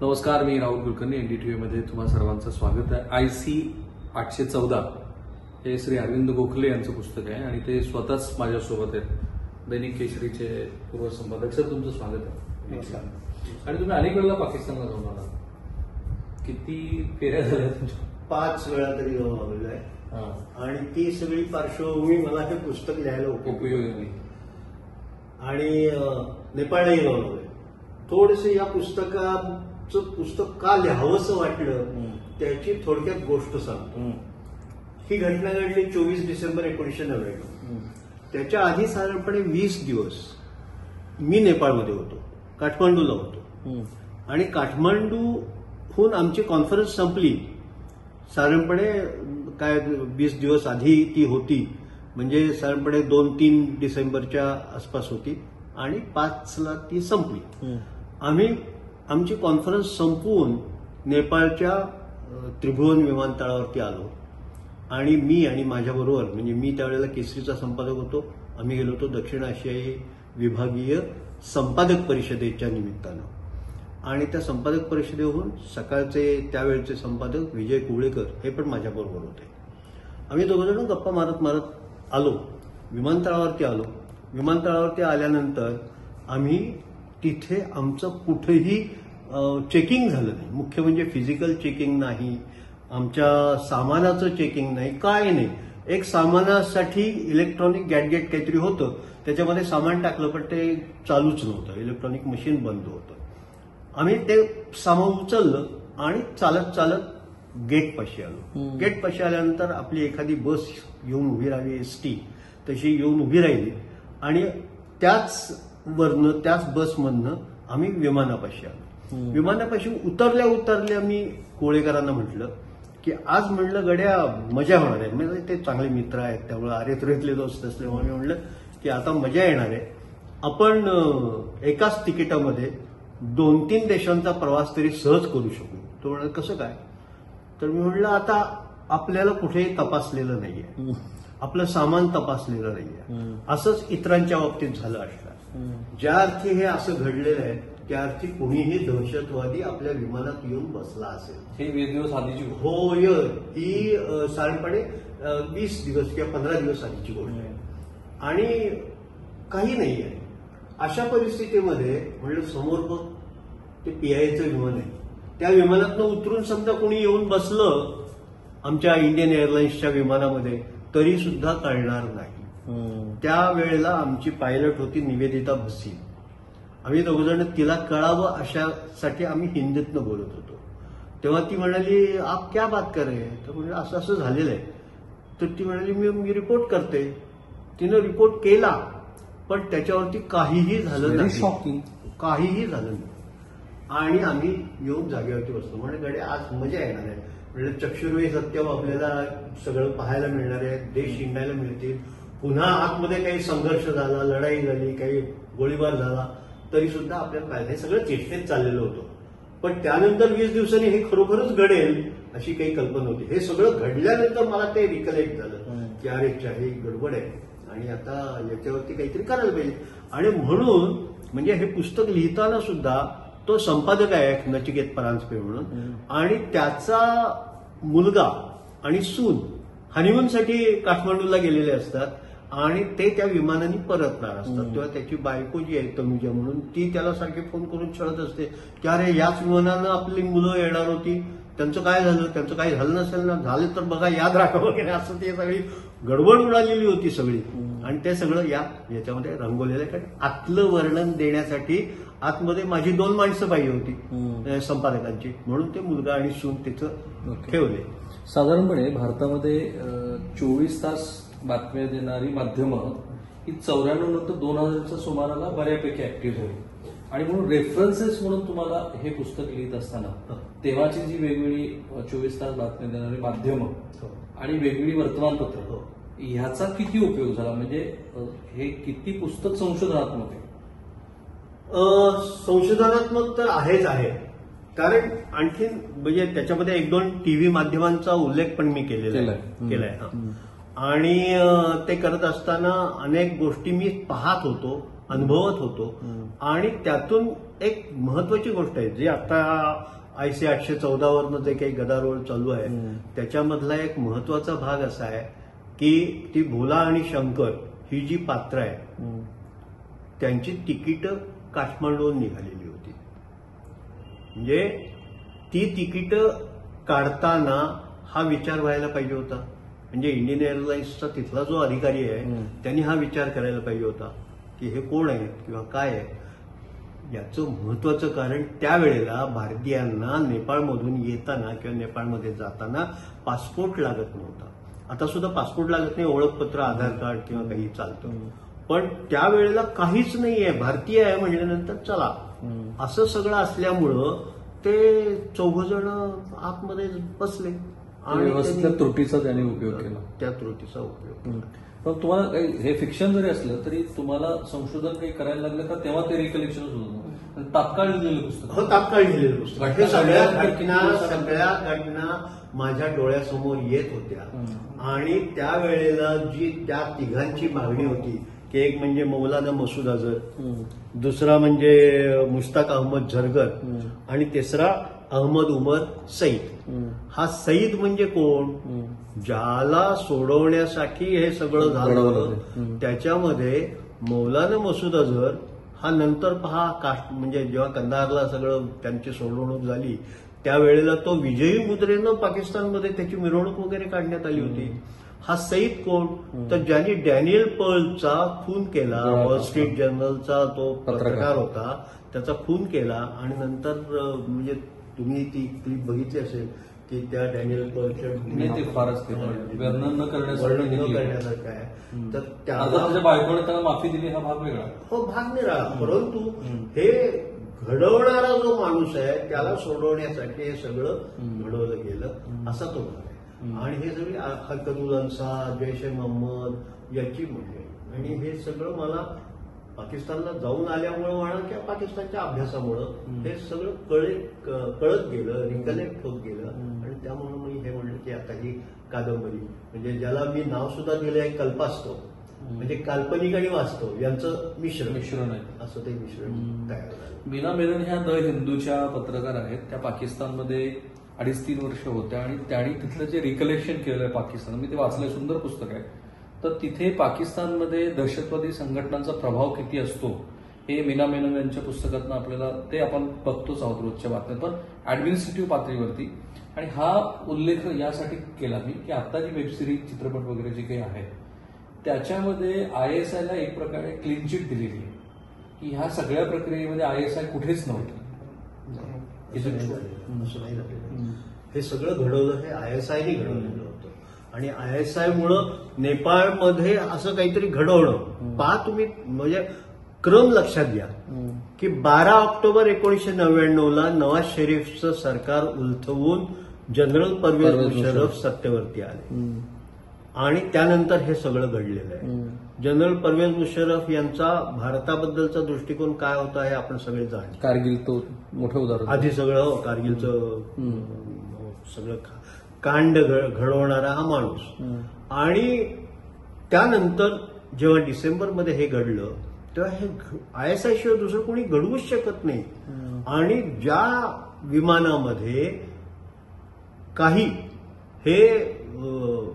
नमस्कार, मी राहुल कुलकर्णी. एनडीटीव्ही मध्ये तुम्हा सर्वांचं स्वागत आहे. IC 814 हे श्री अरविंद गोखले यांचं पुस्तक आहे आणि ते स्वतःच माझ्यासोबत आहेत. दैनिक केसरीचे पूर्व संपादक. सर, तुमचं स्वागत आहे. आणि तुम्ही अनेक वेळेला पाकिस्तानला जाऊन आला. किती फेऱ्या झाल्या तुमच्या? 5 वेळा तरी जाऊन आलेलो आहे. आणि ती सगळी पार्श्वभूमी मला हे पुस्तक लिहायला उपयोगी झाली. आणि नेपाळलाही जाऊन आलोय. थोडंसं या पुस्तकाचं पुस्तक का लिहावंसं वाटलं त्याची थोडक्यात गोष्ट सांगतो. ही घटना घडली 24 डिसेंबर 1999. त्याच्या आधी साधारणपणे 20 दिवस मी नेपाळमध्ये होतो, काठमांडूला होतो. आणि काठमांडूहून आमची कॉन्फरन्स संपली साधारणपणे 20 दिवस आधी ती होती, म्हणजे साधारणपणे 2-3 डिसेंबरच्या आसपास होती आणि 5ला ती संपली. आमची कॉन्फरन्स संपवून नेपाळच्या त्रिभुवन विमानतळावरती आलो आणि मी आणि माझ्याबरोबर, म्हणजे मी त्यावेळेला केसरीचा संपादक होतो, आम्ही गेलो होतो दक्षिण आशियाई विभागीय संपादक परिषदेच्या निमित्तानं. आणि त्या संपादक परिषदेहून सकाळचे त्यावेळेचे संपादक विजय कुवळेकर हे पण माझ्याबरोबर होते. आम्ही दोघंजण गप्पा मारत मारत आलो, विमानतळावरती आलो. विमानतळावरती आल्यानंतर आम्ही तिथे आमचं कुठेही चेकिंग झालं नाही. मुख्य म्हणजे फिजिकल चेकिंग नाही, आमच्या सामानाचं चेकिंग नाही, काय नाही. एक सामानासाठी इलेक्ट्रॉनिक गॅडगेट काहीतरी होतं, त्याच्यामध्ये सामान टाकलं पण ते चालूच नव्हतं, इलेक्ट्रॉनिक मशीन बंद होतं. आम्ही ते सामान उचललं आणि चालत चालत गेटपाशी आलो. गेटपाशी आल्यानंतर आपली एखादी बस येऊन उभी राहिली, एसटी तशी येऊन उभी राहिली आणि त्याच बसमधनं आम्ही विमानापाशी आलो. विमानापाशी उतरल्या मी कोळेकरांना म्हटलं की आज म्हणलं गड्या मजा होणार आहे. म्हणजे ते चांगले मित्र आहेत, त्यामुळे आरेतुरेतले दोस्त असल्यामुळे मी म्हणलं की आता मजा येणार आहे. आपण एकाच तिकिटामध्ये 2-3 देशांचा प्रवास तरी सहज करू शकू. तो म्हणाला कसं काय? तर मी म्हटलं आता आपल्याला कुठेही तपासलेलं नाहीये, आपलं सामान तपासलेलं नाहीये. असंच इतरांच्या बाबतीत झालं असणार. ज्या अर्थी हे असं घडलेलं आहे त्या अर्थी कुणीही दहशतवादी आपल्या विमानात येऊन बसला असेल. हे 20 दिवस आधीची होय, ही साधारणपणे 20 दिवस किंवा 15 दिवस आधीची गोष्ट आहे. आणि काही नाही आहे. अशा परिस्थितीमध्ये म्हणलं समोर बघ ते PIAचं विमान आहे, त्या विमानातनं उतरून समजा कोणी येऊन बसलं आमच्या इंडियन एअरलाइन्सच्या विमानामध्ये तरी सुद्धा कळणार नाही. त्यावेळेला आमची पायलट होती निवेदिता भसी. आम्ही दोघंजण तिला कळावं अशासाठी आम्ही हिंदीतनं बोलत होतो. तेव्हा ती म्हणाली आप क्या बात कर रहे हैं? तर म्हणजे असं असं झालेलं आहे. तर ती म्हणाली मी रिपोर्ट करते. तिनं रिपोर्ट केला पण त्याच्यावरती काहीही झालं नाही, शॉकिंग काहीही झालं नाही. आणि आम्ही येऊन जागेवरती बसलो. म्हणजे गडे आज मजा येणार आहे. म्हणजे चक्षुर्वे सत्यम आपल्याला सगळं पाहायला मिळणार आहे, देश हिंडायला मिळतील. पुन्हा आतमध्ये काही संघर्ष झाला, लढाई झाली, काही गोळीबार झाला तरी सुद्धा आपल्याला पाहिजे. हे सगळं चेष्टेत चाललेलं होतं. पण त्यानंतर 20 दिवसांनी हे खरोखरच घडेल अशी काही कल्पना होती. हे सगळं घडल्यानंतर मला ते रिकलेक्ट झालं की अरे हे गडबड आहे आणि आता याच्यावरती काहीतरी करायला पाहिजे. आणि म्हणून म्हणजे हे पुस्तक लिहिताना सुद्धा तो संपादक आहे नचिकेत परांजपे म्हणून, आणि त्याचा मुलगा आणि सून हनीमूनसाठी काठमांडूला गेलेले असतात आणि ते त्या विमानाने परतणार असतात. तेव्हा त्याची बायको जी आहे तनुजा म्हणून, ती त्याला सारखे फोन करून छळत असते की अरे याच विमानानं आपली मुलं येणार होती, त्यांचं काय झालं? त्यांचं काही झालं नसेल ना, झालं तर बघा याद राखा वगैरे असं ते सगळी गडबड उडालेली होती सगळी. आणि ते सगळं याच्यामध्ये रंगवलेलं आहे. कारण आतलं वर्णन देण्यासाठी आतमध्ये माझी 2 माणसं पाहिजे होती संपादकांची, म्हणून ते मुलगा आणि सून तिथं ठेवले. साधारणपणे भारतामध्ये 24 तास बातम्या देणारी माध्यमं ही 94 नंतर 2000च्या सुमाराला बऱ्यापैकी ऍक्टिव्ह झाली. आणि म्हणून रेफरन्सेस म्हणून तुम्हाला हे पुस्तक लिहित असताना तेव्हाची जी वेगवेगळी 24 तास बातम्या देणारी माध्यमं आणि वेगवेगळी वर्तमानपत्र ह्याचा किती उपयोग झाला? म्हणजे हे किती पुस्तक संशोधनात्मक आहे? संशोधनात्मक तर आहेच आहे. कारण आणखीन म्हणजे त्याच्यामध्ये 1-2 टीव्ही माध्यमांचा उल्लेख पण मी केलाय. आणि ते करत असताना अनेक गोष्टी मी पाहत होतो, अनुभवत होतो. आणि त्यातून एक महत्वाची गोष्ट आहे, जी आता IC 814 वरनं जे काही गदारोळ चालू आहे त्याच्यामधला एक महत्वाचा भाग असा आहे की ती भोला आणि शंकर ही जी पात्र आहे त्यांची तिकीटं काठमांडूहून निघालेली होती. म्हणजे ती तिकीटं काढताना हा विचार व्हायला पाहिजे होता. म्हणजे इंडियन एअरलाइन्सचा तिथला जो अधिकारी आहे त्यांनी हा विचार करायला पाहिजे होता की हे कोण आहेत किंवा काय आहे. याचं महत्वाचं कारण त्यावेळेला भारतीयांना नेपाळमधून येताना किंवा नेपाळमध्ये जाताना पासपोर्ट लागत नव्हता. आता सुद्धा पासपोर्ट लागत नाही, ओळखपत्र, आधार कार्ड किंवा काही चालतं. पण त्यावेळेला काहीच नाहीये, भारतीय आहे म्हणल्यानंतर चला असं सगळं असल्यामुळं ते 4 जण आतमध्ये बसले आणि व्यवस्थित त्रुटीचा त्यांनी उपयोग केला. त्या त्रुटीचा उपयोग केला. पण तुम्हाला काही हे फिक्शन जरी असलं तरी तुम्हाला संशोधन काही करायला लागलं का तेव्हा ते रिकलेक्शन होतं तात्काळ लिहिलेलं पुस्तक? हो, तात्काळ लिहिलेलं पुस्तक. हे सगळ्या घटना माझ्या डोळ्यासमोर येत होत्या. आणि त्यावेळेला जी त्या तिघांची मागणी होती की एक म्हणजे मौलाना मसूद अझर, दुसरा म्हणजे मुश्ताक अहमद झरगर आणि तिसरा अहमद उमर सईद. हा सईद म्हणजे कोण? ज्याला सोडवण्यासाठी हे सगळं झालं. त्याच्यामध्ये मौलाना मसूद अझर हा नंतर पहा म्हणजे जेव्हा कंदाहारला सगळं त्यांची सोडवणूक झाली त्यावेळेला तो विजयी मुद्रेनं पाकिस्तानमध्ये त्याची मिरवणूक वगैरे काढण्यात आली होती. हा सईद कोण? तर ज्यांनी डॅनियल पर्लचा खून केला, वॉल स्ट्रीट जर्नलचा तो पत्रकार होता, त्याचा खून केला. आणि नंतर म्हणजे तुम्ही ती क्लिप बघितली असेल की त्या डॅनियल पर्लच्या फारच वर्णन न करण्यासारखं आहे. तर त्याच्या बायकोने त्याला माफी दिली हा भाग वेगळा. हो, भाग नाही राहिला. परंतु हे घडवणारा जो माणूस आहे त्याला सोडवण्यासाठी हे सगळं घडवलं गेलं असा तो भाग आहे. आणि हे सगळी हरकतुल अन्सार, जैश ए मोहम्मद याची मंडळी. आणि हे सगळं मला पाकिस्तानला जाऊन आल्यामुळं म्हणा किंवा पाकिस्तानच्या अभ्यासामुळं हे सगळं कळत गेलं, रिकलेक्ट होत गेलं. आणि त्यामुळे मी हे म्हणलं की आता ही कादंबरी म्हणजे ज्याला मी नाव सुद्धा दिलं आहे कल्पास्तव, म्हणजे काल्पनिक आणि वास्तव यांचं मिश्रण आहे, असं ते मिश्रण तयार झालं. मीना मेनन ह्या द हिंदूच्या पत्रकार आहेत. त्या पाकिस्तानमध्ये 2.5-3 वर्ष होत्या आणि त्यांनी तिथलं जे रिकलेक्शन केलंय पाकिस्तान, मी ते वाचलंय, सुंदर पुस्तक आहे. तर तिथे पाकिस्तानमध्ये दहशतवादी संघटनांचा प्रभाव किती असतो हे मीना मेनन यांच्या पुस्तकातनं आपल्याला ते आपण बघतोच आहोत रोजच्या बातम्यात, पण ऍडमिनिस्ट्रेटिव्ह पातळीवरती. आणि हा उल्लेख यासाठी केला मी की आता जी वेबसिरीज, चित्रपट वगैरे जे काही आहे त्याच्यामध्ये ISI ला एक प्रकारे क्लीन चिट दिलेली आहे की ह्या सगळ्या प्रक्रियेमध्ये ISI कुठेच नव्हतं. हे सगळं घडवलं हे ISI ने घडवलेलं होतं. आणि ISI मुळं नेपाळमध्ये असं काहीतरी घडवणं पहा तुम्ही. म्हणजे क्रम लक्षात घ्या की 12 ऑक्टोबर 1999ला नवाज शरीफचं सरकार उलथवून जनरल परवेज मुशर्रफ सत्तेवरती आले. आणि त्यानंतर हे सगळं घडलेलं आहे. जनरल परवेज मुशर्रफ यांचा भारताबद्दलचा दृष्टिकोन काय होता हे आपण सगळे जाणतो. कारगिल तो मोठं उदाहरण. आधी सगळं कारगिलचं सगळं कांड घडवणारा हा माणूस. आणि त्यानंतर जेव्हा डिसेंबरमध्ये हे घडलं तेव्हा हे ISI शिवाय दुसरं कोणी घडवूच शकत नाही. आणि ज्या विमानामध्ये काही हे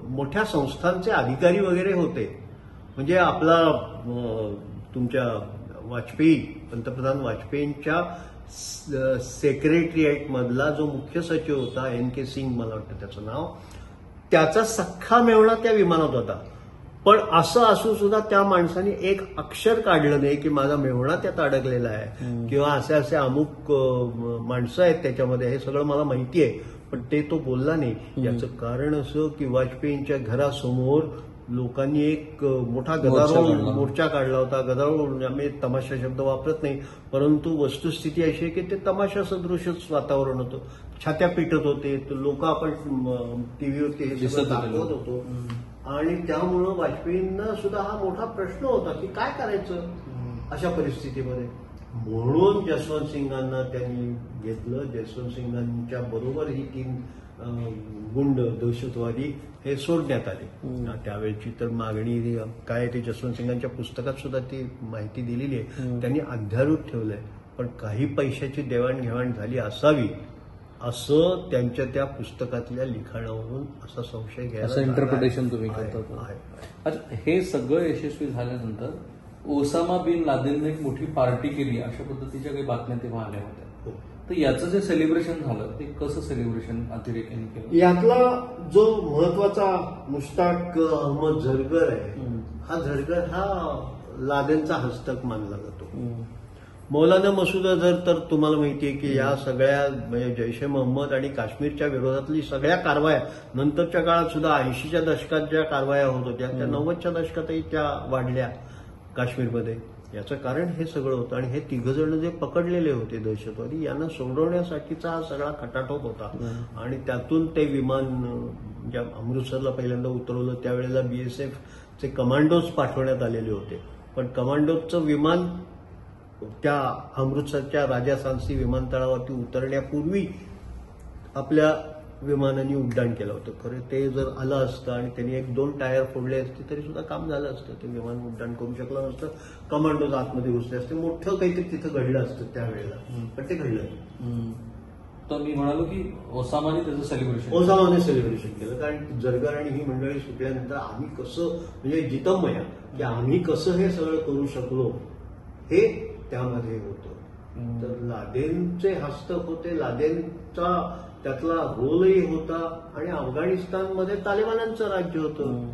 मोठ्या संस्थांचे अधिकारी वगैरे होते, म्हणजे आपला तुमच्या वाजपेयी, पंतप्रधान वाजपेयींच्या सेक्रेटरिएट मधला जो मुख्य सचिव होता NK सिंग, मला वाटतं त्याचं नाव, त्याचा सख्खा मेव्हणा त्या विमानात होता. पण असं असून सुद्धा त्या माणसाने एक अक्षर काढलं नाही की माझा मेव्हणा त्यात अडकलेला आहे किंवा असे अमुक माणसं आहेत त्याच्यामध्ये, हे सगळं मला माहिती आहे, पण ते तो बोलला नाही. याचं कारण असं की वाजपेयींच्या घरासमोर लोकांनी एक मोठा मोर्चा काढला होता. गदारोळ आम्ही तमाशा शब्द वापरत नाही, परंतु वस्तुस्थिती अशी आहे की ते तमाशा सदृशच वातावरण होतं. छात्या पिटत होते, लोक आपण टीव्हीवरती हे सगळं दाखवत होतो. आणि त्यामुळं वाजपेयींना सुद्धा हा मोठा प्रश्न होता की काय करायचं अशा परिस्थितीमध्ये. म्हणून जसवंत सिंगांना त्यांनी घेतलं. जसवंत सिंगांच्या बरोबर ही 3 गुंड दहशतवादी हे सोडण्यात आले. त्यावेळची तर मागणी काय ते जसवंत सिंगांच्या पुस्तकात सुद्धा ती माहिती दिलेली आहे. त्यांनी अध्यारूप ठेवलंय, पण काही पैशाची देवाणघेवाण झाली असावी असं त्यांच्या त्या पुस्तकातल्या लिखाणावरून असा संशय घ्यायला असं इंटरप्रिटेशन तुम्ही आहे. करता. अच्छा, हे सगळं यशस्वी झाल्यानंतर ओसामा बिन लादेनने एक मोठी पार्टी केली अशा पद्धतीच्या काही बातम्या तेव्हा आल्या होत्या. हो. तर याचं जे सेलिब्रेशन झालं ते कसं सेलिब्रेशन अतिरेक्यांनी केलं? यातला जो महत्वाचा मुश्ताक अहमद झरगर आहे, हा झरगर हा लादेनचा हस्तक मानला जातो. मौलाना मसूद अझहर तर तुम्हाला माहितीये की या सगळ्या म्हणजे जैश ए मोहम्मद आणि काश्मीरच्या विरोधातली सगळ्या कारवाया नंतरच्या काळात सुद्धा 80च्या दशकात ज्या कारवाया होत होत्या त्या 90च्या दशकातही त्या वाढल्या काश्मीरमध्ये. याचं कारण हे सगळं होतं. आणि हे 3 जण जे पकडलेले होते दहशतवादी यांना सोडवण्यासाठीचा हा सगळा खटाटोप होता. आणि त्यातून ते विमान ज्या अमृतसरला पहिल्यांदा उतरवलं त्यावेळेला BSFचे कमांडोज पाठवण्यात आलेले होते. पण कमांडोजचं विमान त्या अमृतसरच्या राजा सांसी विमानतळावरती उतरण्यापूर्वी आपल्या विमानाने उड्डाण केलं होतं. खरं ते जर आलं असतं आणि त्यांनी 1-2 टायर फोडले असते तरी सुद्धा काम झालं असतं. ते विमान उड्डाण करू शकलं नसतं. कमांडोज आतमध्ये घुसले असते. मोठं काहीतरी तिथं घडलं असतं त्यावेळेला, पण ते घडलं नाही. तर मी म्हणालो की ओसामाने त्याचं सेलिब्रेशन ओसामाने सेलिब्रेशन केलं. कारण जरगर आणि ही मंडळी सुटल्यानंतर आम्ही कसं म्हणजे जितमया की आम्ही कसं हे सगळं करू शकलो हे त्यामध्ये होतं. तर लादेनचे हस्तक होते, लादेनचा त्यातला रोलही होता. आणि अफगाणिस्तानमध्ये तालिबानांचं राज्य होतं.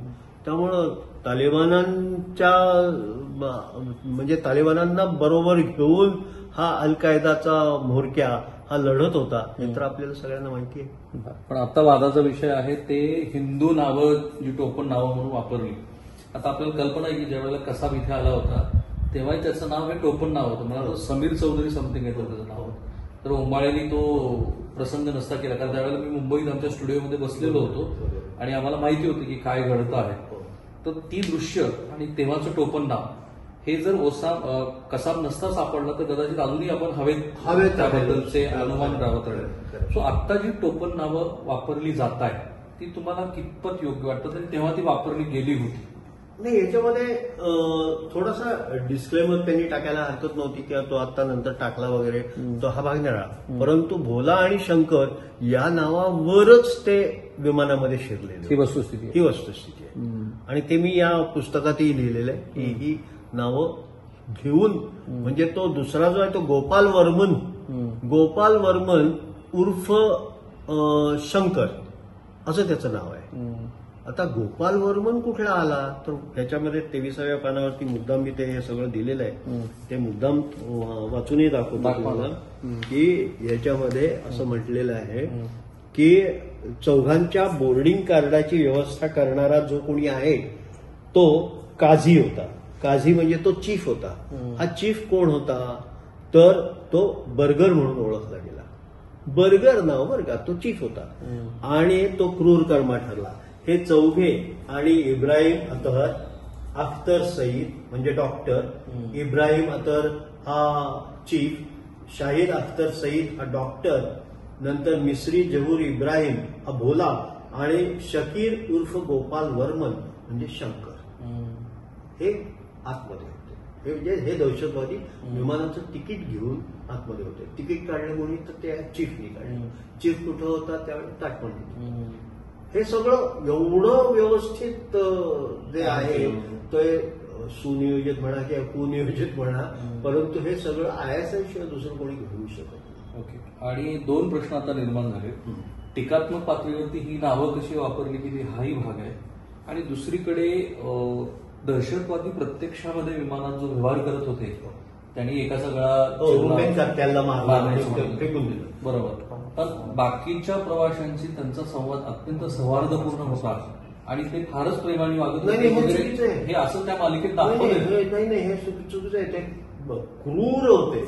त्यामुळं तालिबानांच्या म्हणजे तालिबानांना बरोबर घेऊन हा अल कायदाचा म्होरक्या हा लढत होता हे तर आपल्याला सगळ्यांना माहिती आहे. पण आता वादाचा विषय आहे ते हिंदू नावं जी टोपण नावं म्हणून वापरली. आता आपल्याला कल्पना आहे की ज्या वेळेला कसाब इथे आला होता तेव्हाही त्याचं नाव हे टोपण नाव होतं. मला वाटतं समीर चौधरी समथिंग येतं त्याचं नाव. तर ओंबाळ्यांनी तो प्रसंग नसता केला. कारण त्यावेळेला मी मुंबईत आमच्या स्टुडिओमध्ये बसलेलो होतो आणि आम्हाला माहिती होती की काय घडतं आहे. तर ती दृश्य आणि तेव्हाचं टोपण नाव हे जर कसाब नसता सापडला तर कदाचित अजूनही आपण हवेत त्याबद्दलचे अनुमान राहत राहिले. सो आता जी टोपण नावं वापरली जात आहे ती तुम्हाला कितपत योग्य वाटतं आणि तेव्हा ती वापरली गेली होती? नाही, याच्यामध्ये थोडासा डिस्क्लेमर त्यांनी टाकायला हरकत नव्हती किंवा तो आता नंतर टाकला वगैरे तो हा भाग निराळा. परंतु भोला आणि शंकर या नावावरच ते विमानामध्ये शिरलेले. ही वस्तुस्थिती आहे. आणि ते मी या पुस्तकातही लिहिलेलं आहे की ही नावं घेऊन म्हणजे तो दुसरा जो आहे तो गोपाल वर्मन उर्फ शंकर असं त्याचं नाव आहे. आता गोपाल वर्मन कुठला आला तर ह्याच्यामध्ये 23व्या पानावरती मुद्दाम मी ते हे सगळं दिलेलं आहे. ते मुद्दाम वाचूनही दाखवतो की याच्यामध्ये असं म्हटलेलं आहे की चौघांच्या बोर्डिंग कार्डाची व्यवस्था करणारा जो कोणी आहे तो काझी होता. काझी म्हणजे तो चीफ होता. हा चीफ कोण होता तर तो बर्गर म्हणून ओळखला गेला. बर्गर नाव बरं का, तो चीफ होता. आणि तो क्रूर कर्मा ठरला. हे चौघे आणि इब्राहिम अख्तर सईद म्हणजे डॉक्टर, इब्राहिम अतर हा चीफ, शाहिद अख्तर सईद हा डॉक्टर, नंतर मिस्री जहूर इब्राहिम हा भोला आणि शकीर उर्फ गोपाल वर्मन म्हणजे शंकर हे आतमध्ये होते. हे म्हणजे हे दहशतवादी विमानाचं तिकीट घेऊन आतमध्ये होते. तिकीट काढलं कोणी तर त्या चीफनी काढलं. चीफ कुठं होता त्यावेळी ताटपण. हे सगळं एवढं व्यवस्थित जे आहे ते सुनियोजित म्हणा किंवा कुनियोजित म्हणा, परंतु हे सगळं ISI शिवाय दुसरं कोणी घेऊ शकत नाही. ओके. आणि 2 प्रश्न आता निर्माण झाले. टीकात्मक पातळीवरती ही नावं कशी वापरली गेली हाही भाग आहे. आणि दुसरीकडे दहशतवादी प्रत्यक्षामध्ये विमानात जो व्यवहार करत होते त्यांनी एकाचा गळा फेकून दिलं. बरोबर. पण बाकीच्या प्रवाशांशी त्यांचा संवाद अत्यंत सौहार्दपूर्ण होता आणि ते फारच प्रेमाने वागत होते. हे असं त्या मालिकेत दाखवलं नाही, हे चुकीचं आहे. ते क्रूर होते.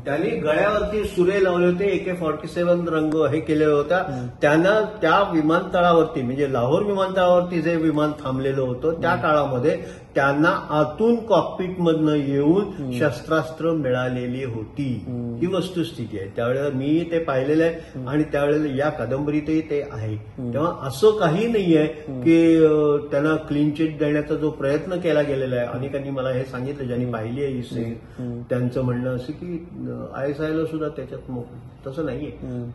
त्यांनी गळ्यावरती सुरे लावले होते, AK-47 रंग हे केलेला होता. त्यांना त्या विमानतळावरती म्हणजे लाहोर विमानतळावरती जे विमान थांबलेलं होतं त्या काळामध्ये त्यांना आतून कॉकपिटमधनं येऊन शस्त्रास्त्र मिळालेली होती. ही वस्तुस्थिती आहे. त्यावेळेला मी ते पाहिलेलं आहे आणि त्यावेळेला या कादंबरीतही ते आहे. तेव्हा असं काही नाहीये की त्यांना क्लीन चिट देण्याचा जो प्रयत्न केला गेलेला आहे. अनेकांनी मला हे सांगितलं ज्यांनी पाहिली आहे ही त्यांचं म्हणणं असं की ISIला सुद्धा त्याच्यात तसं नाहीये.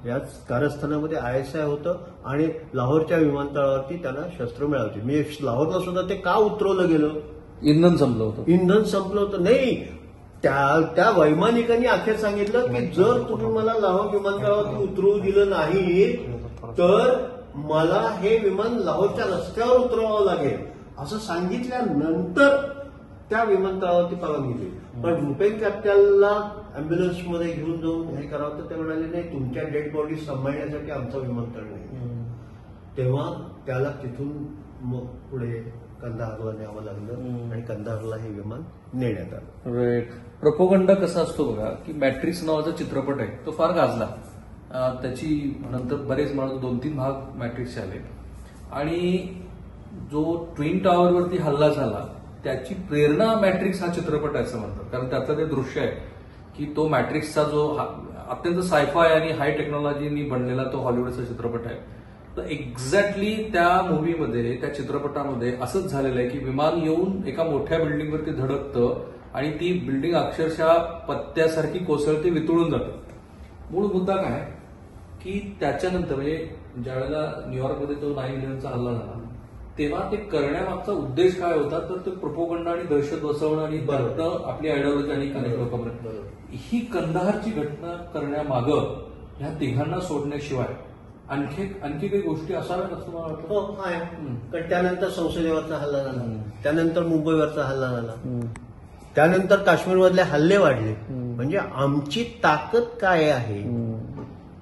याच कारस्थानामध्ये ISI होतं आणि लाहोरच्या विमानतळावरती त्यांना शस्त्र मिळावती. मी लाहोरला सुद्धा ते का उतरवलं गेलं? इंधन संपलं होतं. इंधन संपलं होतं नाही. त्या वैमानिकांनी अखेर सांगितलं की जर तुम्ही मला लाहोर विमानतळावरती उतरवू दिलं नाही तर मला हे विमान लाहोरच्या रस्त्यावर उतरवावं लागेल असं सांगितल्यानंतर त्या विमानतळावरती परवानगी दिली. पण रुपेन कॅप्टनला अँब्युलन्समध्ये घेऊन जाऊन हे करावं तर ते म्हणाले नाही, तुमच्या डेड बॉडी सांभाळण्यासाठी आमचा विमानतळ नाही. तेव्हा त्याला तिथून मग पुढे कंदाहारला न्यावं लागलं आणि कंदाहारला हे विमान नेण्यात आलं. राईट. प्रोपोगंडा कसा असतो बघा की मॅट्रिक्स नावाचा चित्रपट आहे तो फार गाजला. त्याची नंतर बरेच म्हणून 2-3 भाग मॅट्रिक्सचे आले आणि जो ट्विन टॉवरवरती हल्ला झाला त्याची प्रेरणा मॅट्रिक्स हा चित्रपट आहे असं म्हणतात. कारण त्याचं ते दृश्य आहे की तो मॅट्रिक्सचा जो अत्यंत सायफाय आणि हाय टेक्नॉलॉजीनी बनलेला तो हॉलिवूडचा चित्रपट आहे. तर एक्झॅक्टली त्या मूव्हीमध्ये त्या चित्रपटामध्ये असंच झालेलं आहे की विमान येऊन एका मोठ्या बिल्डिंगवरती धडकतं आणि ती बिल्डिंग अक्षरशः पत्त्यासारखी कोसळते, वितळून जातं. मूळ मुद्दा काय की त्याच्यानंतर म्हणजे ज्यावेळेला न्यूयॉर्कमध्ये तो 9/11चा हल्ला झाला तेव्हा ते करण्यामागचा उद्देश काय होता तर ते प्रोपोगंडा आणि दहशत बसवणं आणि आपली आयडिओलॉजी आणि कनेक्ट लोकांपर्यंत. ही कंदाहारची घटना करण्यामागं ह्या तिघांना सोडण्याशिवाय आणखी काही गोष्टी असाव्यात असं मला वाटतं. हो आहे. कारण त्यानंतर संसदेवरचा हल्ला झाला, त्यानंतर मुंबईवरचा हल्ला झाला, त्यानंतर काश्मीरमधले हल्ले वाढले. म्हणजे आमची ताकद काय आहे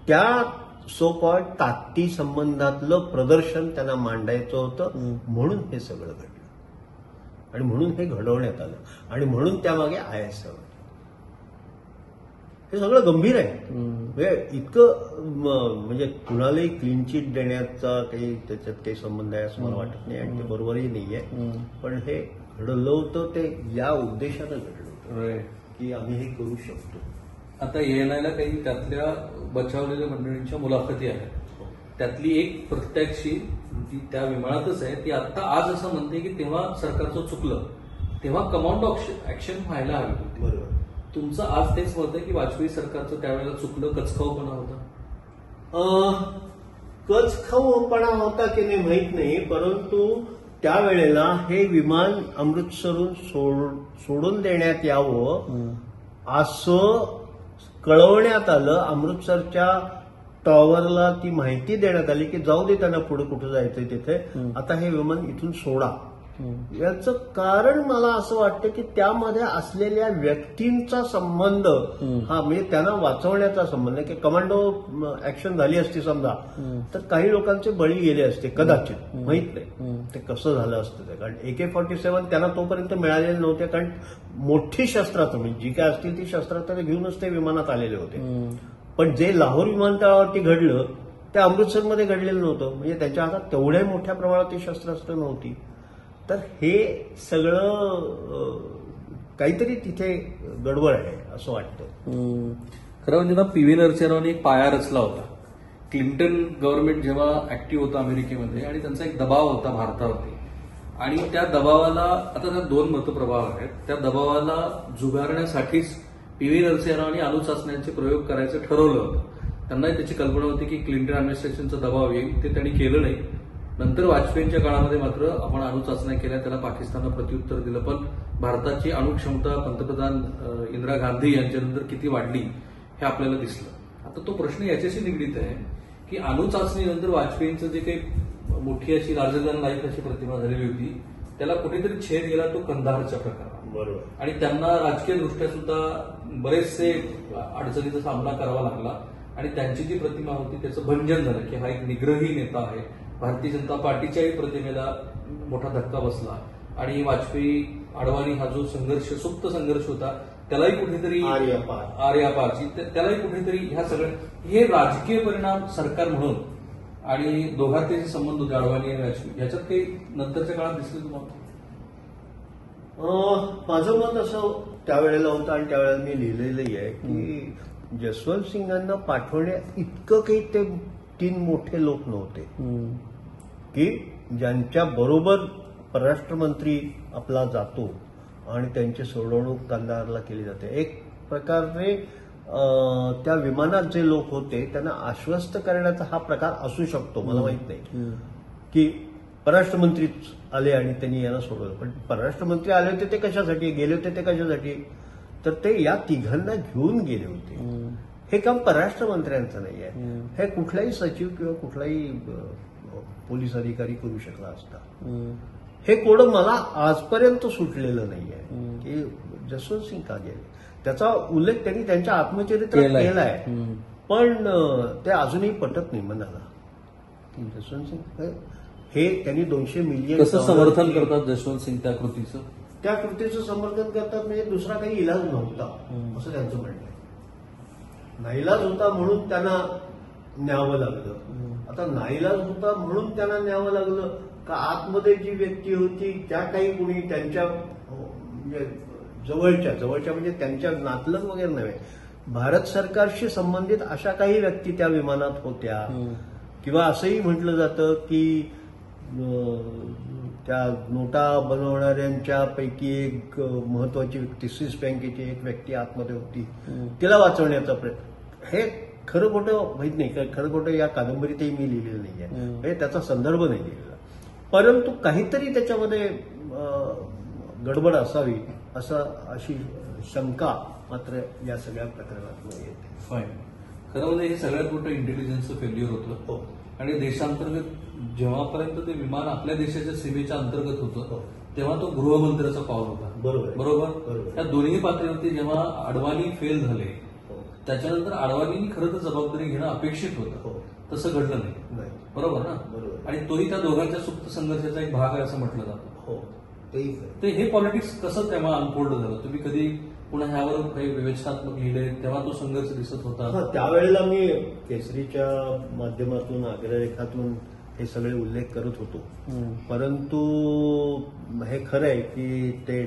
त्या सो कॉल्ड ताकदी संबंधातलं प्रदर्शन त्यांना मांडायचं होतं. म्हणून हे सगळं घडलं आणि म्हणून हे घडवण्यात आलं आणि म्हणून त्यामागे ISI. हे सगळं गंभीर आहे. इतकं म्हणजे कुणालाही क्लीन चिट देण्याचा काही त्याच्यात काही संबंध आहे असं मला वाटत नाही आणि ते बरोबरही नाहीये. पण हे घडलं होतं ते या उद्देशानं घडलं होतं की आम्ही हे करू शकतो. आता ANIला काही त्यातल्या बचावलेल्या मंडळींच्या मुलाखती आहेत. त्यातली एक प्रत्यक्षी जी त्या विमानातच आहे ती आता आज असं म्हणते की तेव्हा सरकारचं चुकलं, तेव्हा कमांड ऍक्शन व्हायला हवी होती. बरोबर. तुमचं आज तेच मत आहे की वाजपेयी सरकारचं त्यावेळेला चुकलं, कचखाऊपणा होता? कचखाऊपणा होता की नाही माहीत नाही, परंतु त्यावेळेला हे विमान अमृतसरहून सोडून देण्यात यावं असं कळवण्यात आलं. अमृतसरच्या टॉवरला ती माहिती देण्यात आली की जाऊ दे त्यांना पुढे कुठं जायचंय तिथे, आता हे विमान इथून सोडा. याचं कारण मला असं वाटतं की त्यामध्ये असलेल्या व्यक्तींचा संबंध हा म्हणजे त्यांना वाचवण्याचा संबंध आहे की कमांडो ऍक्शन झाली असती समजा तर काही लोकांचे बळी गेले असते कदाचित, माहित नाही ते कसं झालं असतं ते. कारण AK-47 त्यांना तोपर्यंत मिळालेले नव्हते कारण मोठी शस्त्रास्त्र म्हणजे जी काय असतील ती शस्त्रास्त्र घेऊनच ते विमानात आलेले होते. पण जे लाहोर विमानतळावरती घडलं ते अमृतसरमध्ये घडलेलं नव्हतं. म्हणजे त्यांच्या हातात तेवढ्या मोठ्या प्रमाणात ती शस्त्रास्त्र नव्हती. तर हे सगळं काहीतरी तिथे गडबड आहे असं वाटतं. खरं म्हणजे ना PV नरसिंहरावांनी एक पाया रचला होता. क्लिंटन गव्हर्नमेंट जेव्हा ऍक्टिव्ह होतं अमेरिकेमध्ये आणि त्यांचा एक दबाव होता भारतावरती आणि त्या दबावाला आता त्या 2 मतप्रभाव आहेत. त्या दबावाला जुगारण्यासाठीच PV नरसिंहरावांनी अणुचाचण्यांचे प्रयोग करायचं ठरवलं होतं. त्यांनाही त्याची कल्पना होती की क्लिंटन ऍडमिनिस्ट्रेशनचा दबाव येईल, ते त्यांनी केलं नाही. नंतर वाजपेयींच्या काळामध्ये मात्र आपण अणुचाचण्या केल्या, त्याला पाकिस्ताननं प्रत्युत्तर दिलं. पण भारताची अणुक्षमता पंतप्रधान इंदिरा गांधी यांच्यानंतर किती वाढली हे आपल्याला दिसलं. आता तो प्रश्न याच्याशी निगडीत आहे की अणुचाचणीनंतर वाजपेयींचं जे काही मोठी अशी लार्जर दॅन लाईफ अशी प्रतिमा झालेली होती त्याला कुठेतरी छेद गेला तो कंदाहारच्या प्रकारात. बरोबर. आणि त्यांना राजकीय दृष्ट्या सुद्धा बरेचसे अडचणीचा सामना करावा लागला आणि त्यांची जी प्रतिमा होती त्याचं भंजन झालं की हा एक निग्रही नेता आहे. भारतीय जनता पार्टीच्याही प्रतिमेला मोठा धक्का बसला आणि वाजपेयी अडवाणी हा जो संघर्ष, सुप्त संघर्ष होता त्यालाही कुठेतरी आर्यापारची त्यालाही कुठेतरी ह्या सगळ्या हे राजकीय परिणाम सरकार म्हणून आणि दोघांचे संबंध होते अडवाणी आणि वाजपेयी याच्यात काही नंतरच्या काळात दिसले तुम्हाला? माझं मत असं त्यावेळेला होतं आणि त्यावेळेला मी लिहिलेलंही आहे की जसवंत सिंगांना पाठवण्या इतकं काही ते 3 मोठे लोक नव्हते की ज्यांच्या बरोबर परराष्ट्र मंत्री आपला जातो आणि त्यांची सोडवणूक कंदारला केली जाते. एक प्रकारे त्या विमानात जे लोक होते त्यांना आश्वस्त करण्याचा हा प्रकार असू शकतो, मला माहित नाही की परराष्ट्र मंत्रीच आले आणि त्यांनी यांना सोडवलं. पण परराष्ट्र मंत्री आले होते ते कशासाठी, गेले होते ते कशासाठी, तर ते या तिघांना घेऊन गेले होते. हे काम परराष्ट्र मंत्र्यांचं नाही आहे, हे कुठलाही सचिव किंवा कुठलाही पोलीस अधिकारी करू शकला असता. हे कोड मला आजपर्यंत सुटलेलं नाहीये की जसवंत सिंग का गेले. त्याचा उल्लेख त्यांनी त्यांच्या आत्मचरित्रात केलाय, पण ते अजूनही पटत नाही मनाला. जसवंत सिंग हे त्यांनी 200 मिलियन कसं समर्थन करतात जसवंत सिंग त्या कृतीचं? त्या कृतीचं समर्थन करतात म्हणजे दुसरा काही इलाज नव्हता असं त्यांचं म्हणणं आहे. नाईलाज होता म्हणून त्यांना न्यावं लागलं. आता नाईलाज होता म्हणून त्यांना न्यावं लागलं का आतमध्ये जी व्यक्ती होती त्या काही कुणी त्यांच्या म्हणजे जवळच्या म्हणजे त्यांच्या नातलग वगैरे नव्हे, भारत सरकारशी संबंधित अशा काही व्यक्ती त्या विमानात होत्या. किंवा असंही म्हटलं जातं की त्या नोटा बनवणाऱ्यांच्या पैकी एक महत्वाची व्यक्ती, स्विस बँकेची एक व्यक्ती आतमध्ये होती, तिला वाचवण्याचा प्रयत्न. हे खरं खोटं माहित नाही, खरं खोटं या कादंबरीतही मी लिहिलेलं नाहीये, म्हणजे त्याचा संदर्भ नाही लिहिलेला, परंतु काहीतरी त्याच्यामध्ये गडबड असावी अशी शंका मात्र या सगळ्या प्रकरणात येते. फाईन. खरं म्हणजे हे सगळ्यात मोठं इंटेलिजन्सचं फेल्युअर होतं आणि देशांतर्गत जेव्हापर्यंत ते विमान आपल्या देशाच्या सीमेच्या अंतर्गत होतं तेव्हा तो गृहमंत्र्याचा पाऊल होता. बरोबर. त्या दोन्ही पातळीवरती जेव्हा अडवाणी फेल झाले त्याच्यानंतर अडवाणींनी खरं तर जबाबदारी घेणं अपेक्षित होतं, तसं घडलं नाही. बरोबर ना? आणि तोही त्या दोघांच्या सुप्त संघर्षाचा एक भाग आहे असं म्हटलं जातं. ते हे पॉलिटिक्स कसं तेव्हा अनफोल्ड झालं? तुम्ही कधी पुन्हा ह्यावर काही विवेचनात्मक लिहिले तेव्हा तो संघर्ष दिसत होता? त्यावेळेला मी केसरीच्या माध्यमातून अग्रलेखातून हे सगळे उल्लेख करत होतो, परंतु हे खरं आहे की ते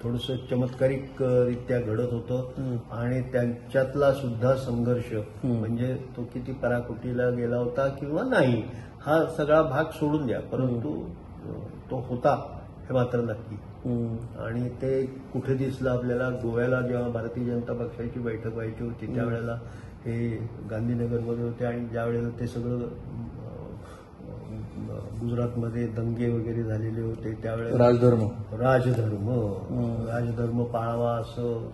थोडंसं चमत्कारिकरित्या घडत होतं आणि त्यांच्यातला सुद्धा संघर्ष म्हणजे तो किती पराकोटीला गेला होता किंवा नाही हा सगळा भाग सोडून द्या, परंतु तो होता हे मात्र नक्की. आणि ते कुठे दिसलं आपल्याला? गोव्याला जेव्हा भारतीय जनता पक्षाची बैठक व्हायची होती त्यावेळेला हे गांधीनगरमध्ये होते आणि ज्या वेळेला ते सगळं गुजरातमध्ये दंगे वगैरे झालेले होते त्यावेळेला राजधर्म पाळावा असं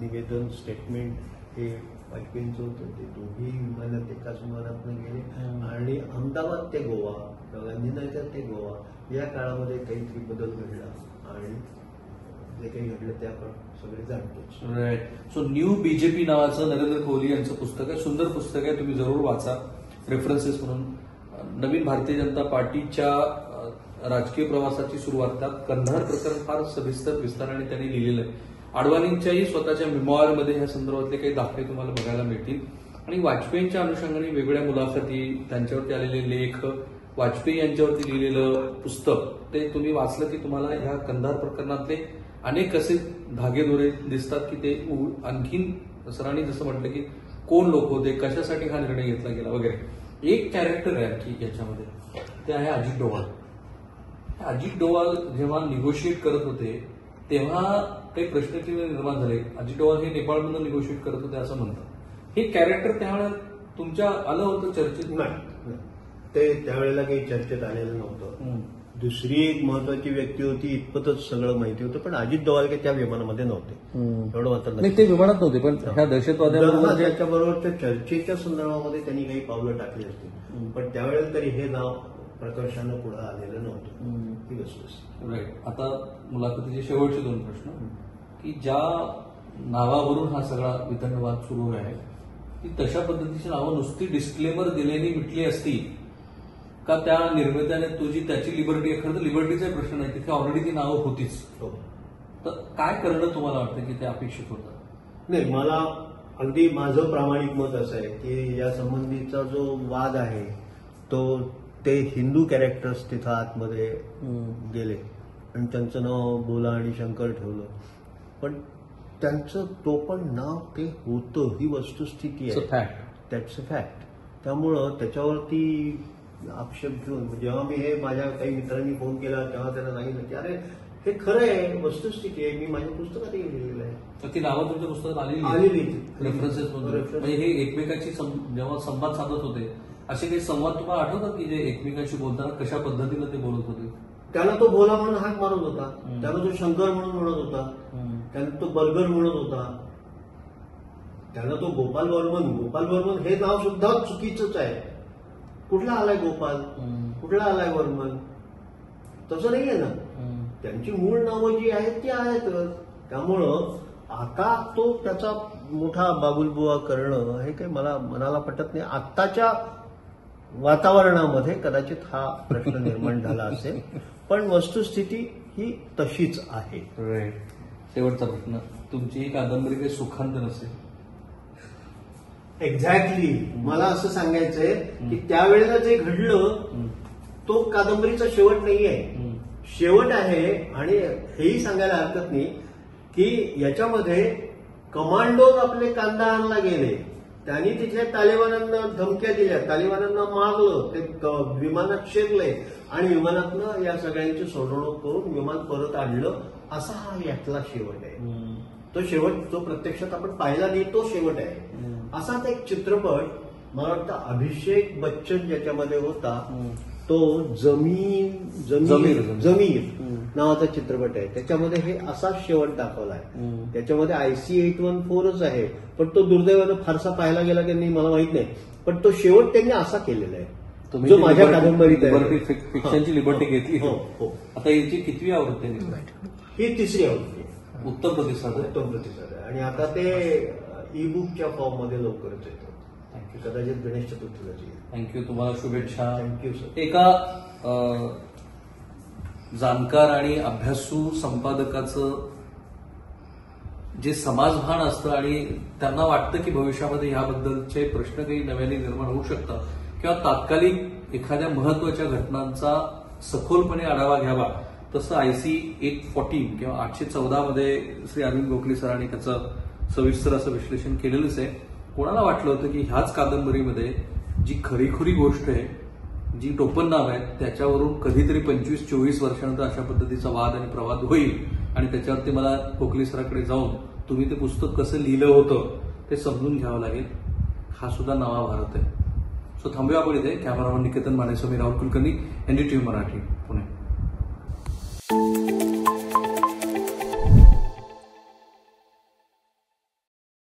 निवेदन स्टेटमेंट हे वाजपेयींचं होतं. ते दोघी विमानात एकाच विमानातून गेले आणि अहमदाबाद ते गोवा, गांधीनगर ते गोवा या काळामध्ये काहीतरी बदल घडला आणि जे काही घडलं ते आपण सगळे जाणतोच. राईट. सो न्यू बीजेपी नावाचं नरेंद्र कोहली यांचं पुस्तक आहे, सुंदर पुस्तक आहे, तुम्ही जरूर वाचा रेफरन्सेस म्हणून. नवीन भारतीय जनता पार्टीच्या राजकीय प्रवासाची सुरुवात त्यात कंधार प्रकरण फार सविस्तर विस्ताराने त्यांनी लिहिलेलं आहे. अडवाणींच्याही स्वतःच्या मेमॉयरमध्ये ह्या संदर्भातले काही दाखले तुम्हाला बघायला मिळतील आणि वाजपेयींच्या अनुषंगाने वेगवेगळ्या मुलाखती, त्यांच्यावरती आलेले लेख, वाजपेयी यांच्यावरती लिहिलेलं पुस्तक ते तुम्ही वाचलं की तुम्हाला ह्या कंधार प्रकरणातले अनेक असे धागेदोरे दिसतात की ते आणखीन सरांनी जसं म्हटलं की कोण लोक होते, कशासाठी हा निर्णय घेतला गेला वगैरे. एक कॅरेक्टर आहे आणखी याच्यामध्ये, ते आहे अजित डोवाल. अजित डोवाल जेव्हा निगोशिएट करत होते तेव्हा काही प्रश्नचिन्ह निर्माण झाले. अजित डोवाल हे नेपाळमधून निगोशिएट करत होते असं म्हणतात. हे कॅरेक्टर त्यावेळेला तुमच्या आलं होतं चर्चेत? नाही, ते त्यावेळेला काही चर्चेत आलेलं नव्हतं. दुसरी एक महत्वाची व्यक्ती होती इतपतच सगळं माहिती होतं, पण अजित डोवाल काही त्या विमानामध्ये नव्हते एवढं मात्र नाही. ते विमानात नव्हते पण ह्या दहशतवाद्यांबरोबर त्याच्याबरोबरच्या चर्चेच्या संदर्भामध्ये त्यांनी काही पावलं टाकली असतील, पण त्यावेळेला तरी हे नाव प्रकर्षानं पुढे आलेलं नव्हतं. ही वस्तू. राईट. आता मुलाखतीचे शेवटचे 2 प्रश्न की ज्या नावावरून हा सगळा वितंडवाद सुरू आहे ती तशा पद्धतीची नावं नुसती डिस्क्लेमर दिल्याने मिटली असती का त्या निर्मात्याने त्याची लिबर्टी, खरं तर लिबर्टीचा प्रश्न नाही, तिथे ऑलरेडी ती नावं होतीच, तर काय करणं तुम्हाला वाटतं की ते अपेक्षित होतं? नाही, मला अगदी माझं प्रामाणिक मत असं आहे की या संबंधीचा जो वाद आहे ते हिंदू कॅरेक्टर्स तिथं आतमध्ये गेले आणि त्यांचं नाव भोला आणि शंकर ठेवलं, पण त्यांचं तो पण नाव ते होतं, ही वस्तुस्थिती आहे. That's a fact. त्यामुळं त्याच्यावरती आक्षेप घेऊन जेव्हा मी हे माझ्या काही मित्रांनी फोन केला तेव्हा त्यांना सांगितलं की अरे हे खरं आहे, वस्तुस्थिती आहे, मी माझ्या पुस्तकात लिहिलेलं आहे. तर ती नावं तुमच्या पुस्तकात आलेली. रेफरन्सेस म्हणजे हे एकमेकांची जेव्हा संवाद साधत होते असे काही संवाद तुम्हाला आठवतात की जे एकमेकांशी बोलताना कशा पद्धतीनं ते बोलत होते? त्याला तो भोला म्हणून हाक मारत होता, त्याला तो शंकर म्हणून म्हणत होता, त्याला तो बर्गर म्हणत होता, त्याला तो गोपाल वर्मन हे नाव सुद्धा चुकीचंच आहे. कुठला आलाय गोपाल, कुठला आलाय वर्मन? तसं नाहीये ना. त्यांची मूळ नावं जी आहेत ती आहेतच. त्यामुळं आता तो त्याचा मोठा बाबुलबुवा करणं हे काही मला मनाला पटत नाही. आत्ताच्या वातावरणामध्ये कदाचित हा प्रश्न निर्माण झाला असेल, पण वस्तुस्थिती ही तशीच आहे. शेवटचा प्रश्न, तुमची ही कादंबरी काही सुखांत नसेल? एक्झॅक्टली. मला असं सांगायचंय की त्यावेळेला जे घडलं तो कादंबरीचा शेवट नाही आहे, शेवट आहे. आणि हेही सांगायला हरकत नाही की याच्यामध्ये कमांडोज आपले कांदा आणला गेले, त्यांनी तिथल्या तालिबानांना धमक्या दिल्या, तालिबानांना मारलं, ते विमानात शिरले आणि विमानातनं या सगळ्यांची सोडवणूक करून विमान परत आणलं. असा हा यातला शेवट आहे. तो शेवट जो प्रत्यक्षात आपण पाहिला नाही तो शेवट आहे. असाच एक चित्रपट मला वाटतं अभिषेक बच्चन ज्याच्यामध्ये होता तो जमीर नावाचा चित्रपट आहे, त्याच्यामध्ये हे असाच शेवट दाखवलाय. त्याच्यामध्ये IC 814च आहे, पण तो दुर्दैवानं फारसा पाहायला गेला की नाही मला माहित नाही, पण तो शेवट त्यांनी असा केलेला आहे जो माझ्या कादंबरीत आहे. फिक्शनची लिबर्टी घेतली. हो. आता याची कितवी आवृत्ती आहे? ही तिसरी आवृत्ती. उत्तम प्रतिसाद आहे आणि आता ते ई बुकच्या फॉर्म मध्ये लवकरच येतं. कदाचित गणेश चतुर्थीला. थँक्यू, तुम्हाला शुभेच्छा. Thank you sir. एका जाणकार आणि अभ्यासू संपादकाचं जे समाजभान असतं आणि त्यांना वाटतं की भविष्यामध्ये याबद्दलचे प्रश्न काही नव्याने निर्माण होऊ शकतात किंवा तात्कालिक एखाद्या महत्वाच्या घटनांचा सखोलपणे आढावा घ्यावा, तसं IC 814 किंवा 814 मध्ये श्री अरविंद गोखले सरांनी त्याचं सविस्तर असं विश्लेषण केलेलंच आहे. कोणाला वाटलं होतं की ह्याच कादंबरीमध्ये जी खरीखुरी गोष्ट आहे, जी टोपण नाव आहे, त्याच्यावरून कधीतरी 25-24 वर्षानंतर अशा पद्धतीचा वाद आणि प्रवाद होईल आणि त्याच्यावरती मला गोखले सरांकडे जाऊन तुम्ही ते पुस्तक कसं लिहिलं होतं ते समजून घ्यावं लागेल. हा सुद्धा नवा भारत आहे. सो थांबूया आपण इथे. कॅमेरामन निकेतन मानेसह मी राहुल कुलकर्णी, NDTV मराठी, पुणे.